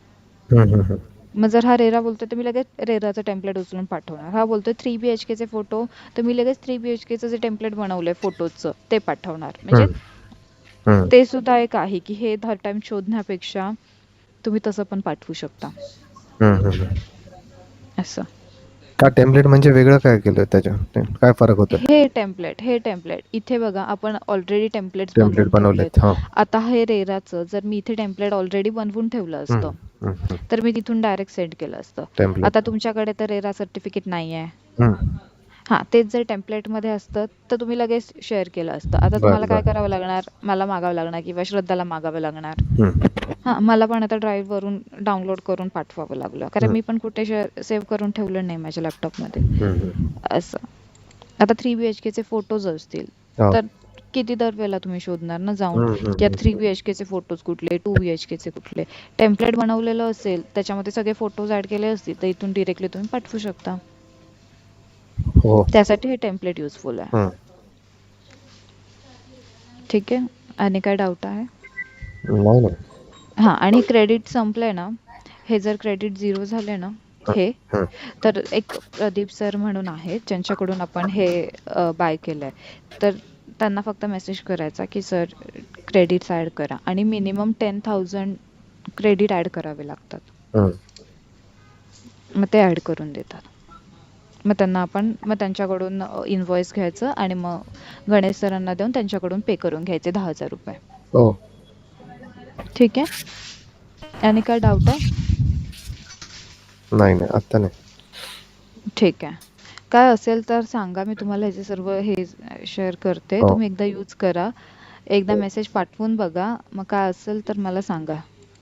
हं, हं, हं. मग जर हा रेरा बोलतोय तर मी लगेच रेराचं टेम्पलेट उचलून पाठवणार. हा बोलतोय 3 BHKचे फोटो, तर मी लगेच 3 BHKचं जे टेम्पलेट बनवलंय फोटोजचं ते पाठवणार. म्हणजे हं, हं. ते सुद्धा एक आहे की हे हर टाइम शोधण्यापेक्षा तुम्ही तसं पण पाठवू शकता हं, हं, हं. असं. का टेम्पलेट म्हणजे वेगळं काय केलं त्याच्यात? काय फरक होतोय? हे टेम्पलेट इथे बघा आपण ऑलरेडी टेम्पलेट्स टेम्पलेट बनवून बनवलेत. ठेवलेत. हां. आता हे रेराचं जर मी इथे टेम्पलेट ऑलरेडी बनवून ठेवलं हं, असतं हं, हं. तर मी तिथून डायरेक्ट सेंड केलं असतं. आता टेम्पलेट. तुमच्याकडे तर रेरा सर्टिफिकेट नाही आहे. हं. हां तेच जर टेम्पलेटमध्ये असतं तर तुम्ही लगेच शेअर केलं असतं. आता तुम्हाला बरं, काय बरं. करावं लागणार, मला मागावं लागणार किंवा श्रद्धाला मागावं लागणार. हं, हां मला पण आता ड्राईव्हवरून डाउनलोड करून पाठवावं लागलं कारण हं, मी पण कुठे सेव्ह करून ठेवलं नाही माझ्या लॅपटॉपमध्ये हं, हं. असं. आता 3 BHKचे फोटोज असतील हो. तर किती दरवेळेला तुम्ही शोधणार ना जाऊन हं, हं, की हं. आता 3 BHKचे फोटोज कुठले 2 BHKचे कुठले. टेम्पलेट बनवलेलं असेल त्याच्यामध्ये सगळे फोटोज ॲड केले असतील तर इथून डिरेक्टली तुम्ही पाठवू शकता. हो. त्यासाठी हे टेम्पलेट युजफुल आहे. हं. ठीक आहे. आणि काय डाऊट आहे? नाही, नाही. हां आणि क्रेडिट संपलंय ना, हे जर क्रेडिट 0 झाले ना हं, हे, हं. तर एक प्रदीप सर म्हणून आहेत ज्यांच्याकडून आपण हे बाय केलंय, तर त्यांना फक्त मेसेज करायचा की सर क्रेडिट्स ॲड करा आणि मिनिमम 10,000 क्रेडिट ॲड करावे लागतात. हं. मग ते ॲड करून देतात. मग त्यांच्याकडून इनव्हॉइस घ्यायचं आणि मग गणेश सरांना देऊन त्यांच्याकडून पे करून घ्यायचे 10,000 रुपये. हो. ठीक आहे. आणि काय डाऊट आहे? नाही नाही, आत्ता नाही. ठीक आहे. काय असेल तर सांगा, मी तुम्हाला ह्याचे सर्व हे शेअर करते, हो. तुम्ही एकदा यूज करा, एकदा मेसेज पाठवून बघा, मग काय असेल तर मला सांगा.